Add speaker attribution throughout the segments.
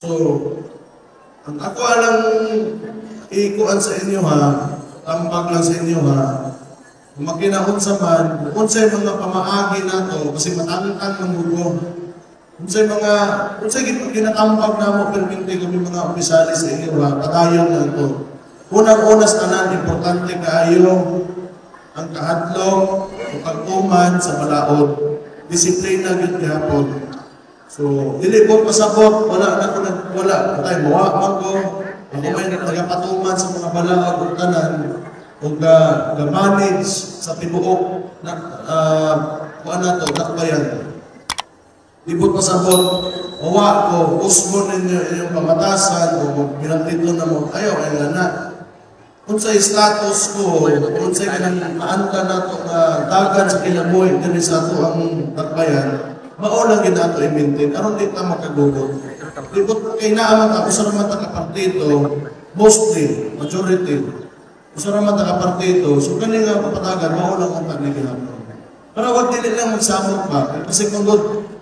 Speaker 1: So, ang ako alang ikuan sa inyo ha, tambag lang sa inyo ha, makinahon sa man, unsay mga pamaagi nato kasi matangtang ng bugo. Unsay ginatambag namo perminti kami mga opisyales sa inyo ha, padayon lang to. Unang-unas tanan importante kaayo ang kahadlok, o pagtuman sa balaod, disiplina gyud gihapon. So, dili ko pasabot, wala tay mawa ko. Ako may nagapatuman sa mga balaod ug tanan ug ga-manage sa tibuok na nato nakbayan. Libot pasabot, mawa ko, usbon ninyo inyong pamatasan o pinagtidlo na mo, ayaw ay na. Unsay status ko, unsay kanang maanta nato nga dagan sa kinabuhi diri sa ato ang takbayan, mao lang gid nato i-maintain aron di ta makagugot. Libot kay naa man usa ra man ta ka partido, mostly majority usa ra man ta ka partido, so kani nga papatagan mao lang ang pagnigihapon. Para wag dili lang magsamot pa kasi kung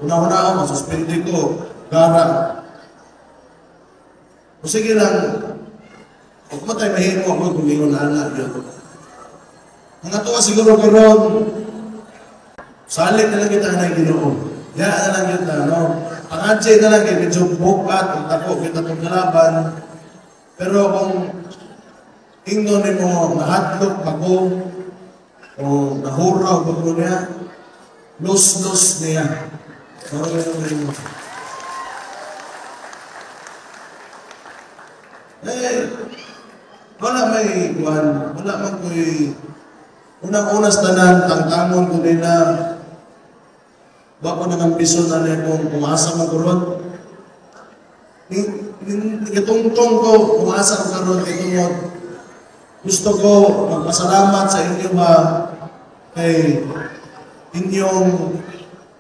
Speaker 1: una-una ako masuspende ko gara. O sige lang, huwag mo tayo mahirap ako kung mayroon na anak yun. Ang ato ka siguro karon, salit na lang kita na Ginoo. Yaan na lang yun na, no? Pangansay na lang kayo, medyo bukat, ang tako, kita itong kalaban. Pero kung ingno ni mo, nahatlok ako, o nahuraw bago niya, lus-lus niya. Wala may buwan, wala man ko'y unang-unas tanan, tangtangon ko nila, bako nang ambisyon na niya kung umasa mo kurot. Ikatungtong ko, umasa ko karon itungod. Gusto ko magpasalamat sa inyo ba kay inyong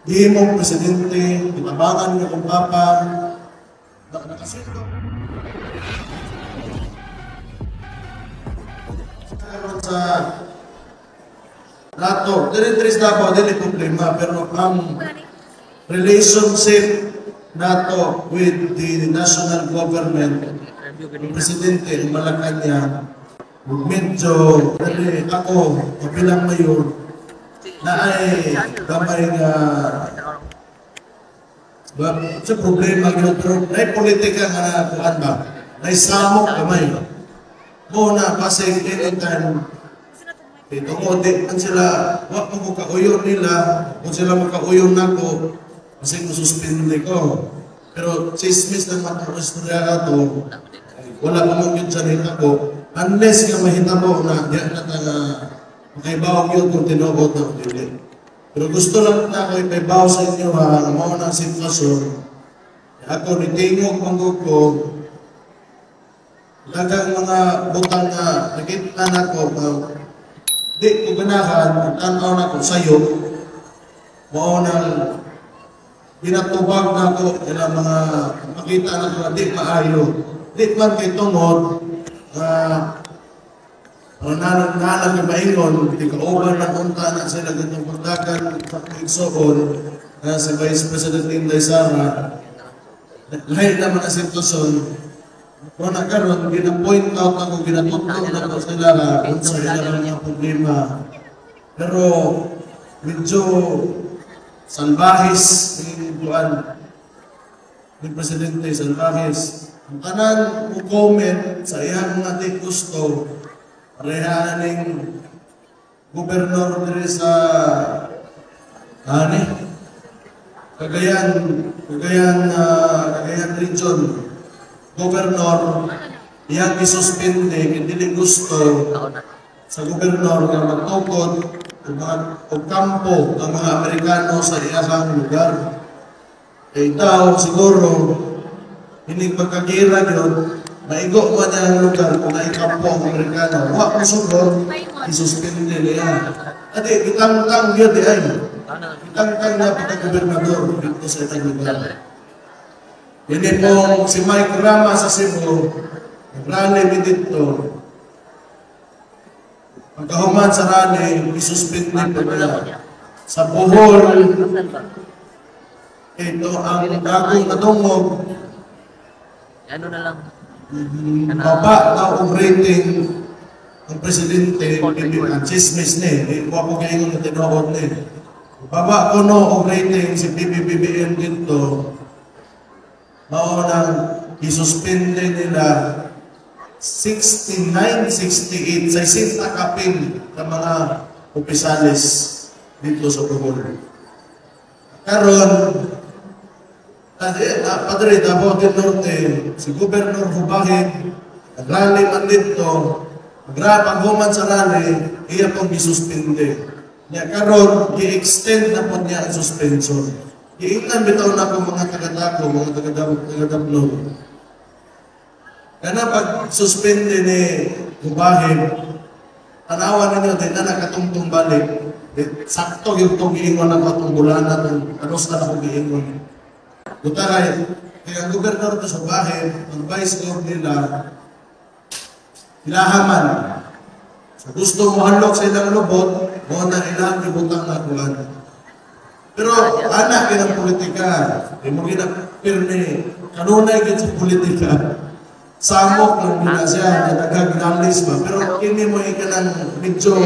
Speaker 1: himong presidente, kitabangan niyo kong papa, nakasunod. Sa lato, dili-tris Davao, dili problema, pero ang relationship nato with the national government, ang presidente, ang Malacanang, medyo, dali ako, kabilang mayor, na ay gamay nga sa problema yun, pero na politika nga kuhan ba, na isamok gamay. Muna, kasi anytime, tungod sila, wak mo kauyon nila, kung sila makauyon na ko, kasi masuspindi ko. Pero chismis ng istorya ito, wala pa man yun sa nita ko, unless nga mahitabo na, diyan na nga, makaibaw yun kung tinobot na hindi. Pero gusto lang na ako ikaibaw sa inyo ha, ang mga ng sitwasyon, ako nitingog manggog ko, dagang mga butang na nakita na ko, di ko ganahan, tanaw na ko sa'yo, mao nang binatubag na ko, ilang mga makita na ko na di maayo. Di man kay tungod, nalang yung maingon, di ka-over na punta na sila ganyan pagdagan sa Pagsoon, si Vice President Inday Sara, lahat naman ang sitwasyon. Kung nagkaroon, gina-point out ako, ginatutong na ko sila kung sa ilang mga problema. Pero medyo salbahis ni Presidente, salbahis. Ang tanan mo comment sa iyang mga di gusto, parehaan ng gobernador diri sa Cagayan region. Gobernador, iyang isuspinde, hindi gusto sa gobernador na magtukod o kampo ang mga Amerikano sa iyang lugar. Kaya itaw, siguro, hindi magkagira yun, maigo mo niya ang lugar kung naikampo ang Amerikano. Huwag mo sunod, isuspinde niya. At kitang-tang yun di ay. Kitang-tang na pagka-gobernador dito sa itang lugar. Hindi po si Mike Rama sa Cebu, nagrani dito. Pagkahuman sa rani, isuspend po nila. Sa Bohol, ito ang bagong natungog.
Speaker 2: Ano na lang.
Speaker 1: Baba na ang rating ng presidente, ang chismis ni, huwag ko kayo na tinood ni. Baba ko no ang rating si PBBM dito, maunang isuspende nila 69, 68 sa isang takapin ng mga opisalis dito sa Bohol. Karon, Padre Davao del Norte, si Gobernador Hubahid, nagrally man dito, paghuman sa rally, iya pong gisuspinde. Niya karon, i-extend na po niya ang suspension. Iingnan bitaw na ko mga taga-Daco, mga taga-Dabno. Kana pag-suspende ni Hubahid, tanawan ninyo din na nakatungtong balik. Sakto yung itong giingon ng atong bulan na itong anos na akong giingon. Gutaray, kaya ang gobernador ito sa Hubahid, ang vice gov nila, ilahaman. So gusto mo halok sa ilang lubot, o na ilang ibutang na kulan. Pero anak ng politika, di mo ginapirmi, kanunay gid sa politika. Samok lang nila siya, na nagagnalis ba. Pero hindi mo ikanang medyo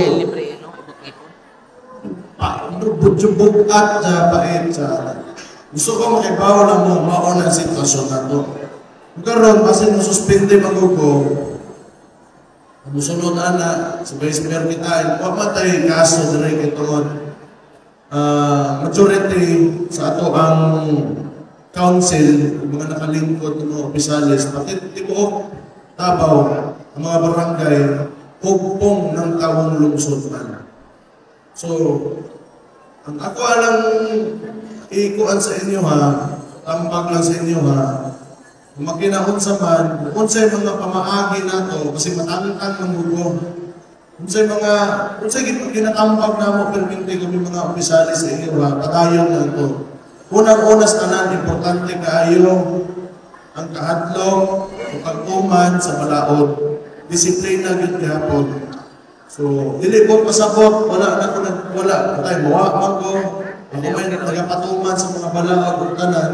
Speaker 1: bukat sa pait sa gusto ko makibaw na mo maon ang sitwasyon na to. Karon kasi suspende magugo. Musunod ana sa Vice Mayor kita, wa matay kaso dire kay tungod majority sa ato ang council, mga nakalingkod ng mga opisalis, pati tibuok Tabaw, ang mga barangay, hugpong ng tawong lungsod man. So, ang ako alang ikuan sa inyo ha, tambag lang sa inyo ha, makinahon sa man, unsay mga pamaagi na to, kasi matangkan ng gugo. Unsay ginatambag na mo, perminti kami mga opisyalis sa inyo ha, patayon lang to. Unang-unas tanan, importante kaayo ang kahadlok, o pag-uman sa balaod, disiplina yun gihapon. So, dili ko pasabot, wala na ko wala, patay, mawakman ko, ako may nagapatuman sa mga balaod o tanan,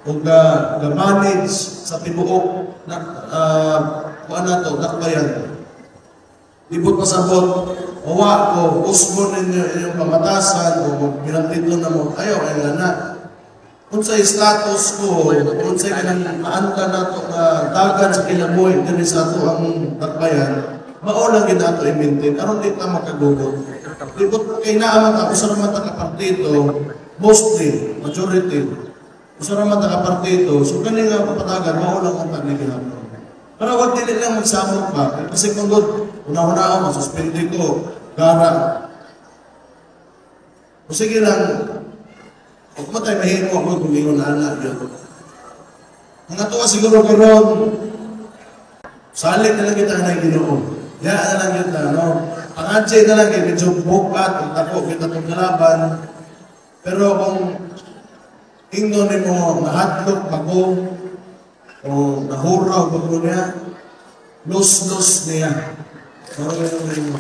Speaker 1: o ga-manage sa tibuok na, kuan na to, nakbayan. Libot pasabot, mawa ko, usbo ninyo inyong pamatasan, o pinagtito na mo, ayaw, ay nga na. Kung sa status ko, kung sa kanang maanta na ito na dagan sa kinabuhi, dili sa ito ang takbayan, maulang gina ito i-maintain, aron di ka makagugot. Libot kay naaman ka, usa naman ta kapartito, mostly, majority, usa naman ta kapartito, so kani nga papatagan, maulang ang tagligihan. Pero wag din lang magsamot pa, kasi kung doon, una-una ako, masuspindi ko, gara. O sige lang, huwag mo tayo mahimo ako kung ingon na anak yun. Ang natuwa siguro karon, salit na lang kita na Ginoo. Yaan na lang yun na, no? Pangansay na lang kayo, medyo bukat, ang tako, kita itong kalaban. Pero kung ingno ni mo, nahatlok ako, o nahuraw bago niya, los niya. Parang yun mo.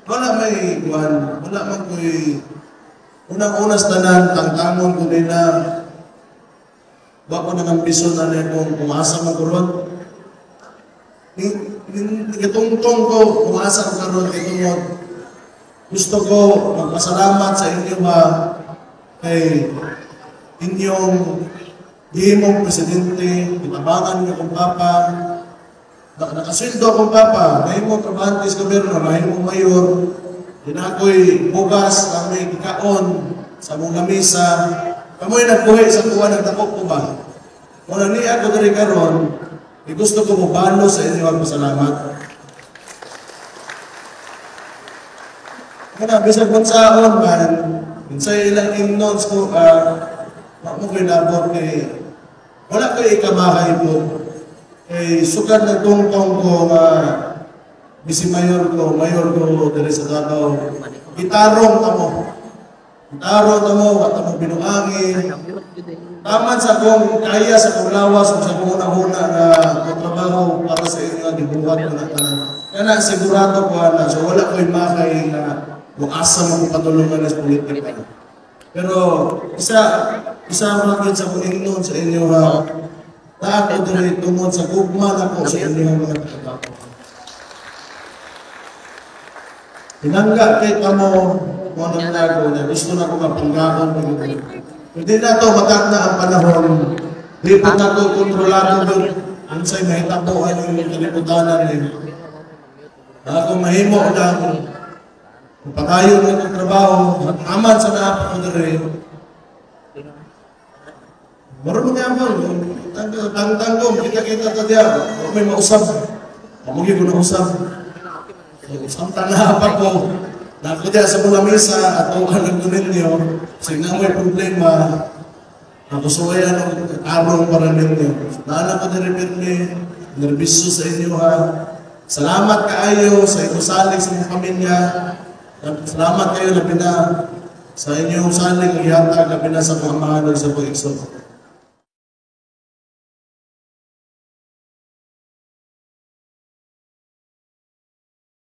Speaker 1: Wala may buwan, wala man ko'y unang-unas tanan, tangtangon ko nila, wako nang ambisyon na nila kung umasa mo karon. Itungtong ko, umasa ko karon, itungod. Gusto ko magpasalamat sa inyo ba kay inyong gihimong presidente, kitabangan niyo kong papa, nakasweldo akong papa, mahimong trabahantes gobyerno, mahimong mayor, dinakoy bugas ang may kikaon sa mong lamisa, kamoy nagbuhay sa kuha ng takop ko ba? Kung naniya ko na rin karon, gusto ko mabalo sa inyo ang pasalamat. Kaya bisag bansaon man, sa ilang imnons ko, mo ko'y labor kay, wala ko'y ikamahay po. Eh, sukat na tungtong ko nga mayor ko dali sa Davao. Gitarong tamo. Gitarong tamo, at tamo binuangin. Taman sa kong kaya sa kong lawas, sa kong una-una na trabaho para sa inyo nga gibuhat ko na tanan. Kaya sigurado ko na, so wala ko'y makay na buasa mo patulungan sa politika. Pero isa man gyud sa kong ingnon sa inyo ha. Na ako diri tungod sa gugma nako sa inyo mga taga-Davao. Tinangga kay kamo mo nang lago na gusto na ko mapanggaon ng hindi na to matag na ang panahon. Di pa na to kontrolado doon. Ang sa'y mahitabuhan yung kaliputanan niyo. Ako mahimo na patayon ng trabaho, aman sa naapa ko diri. Marunong nga mo, tangtangkom, kita-kita ta diya. Huwag may mausap. Kamugi ko na usap. Samtang naapa ko, nako diya sa mula misa at tuwan ng dunin niyo, kasi nga may problema, nakusuwayan ng arong para ninyo. Naanak ko diri pirmi, nerbiso sa inyo ha. Salamat kaayo sa inyong salig sa inyong pamilya. Salamat kayo labi na sa inyong salig ng ihatag labi na sa mga mahal sa pag-iksok.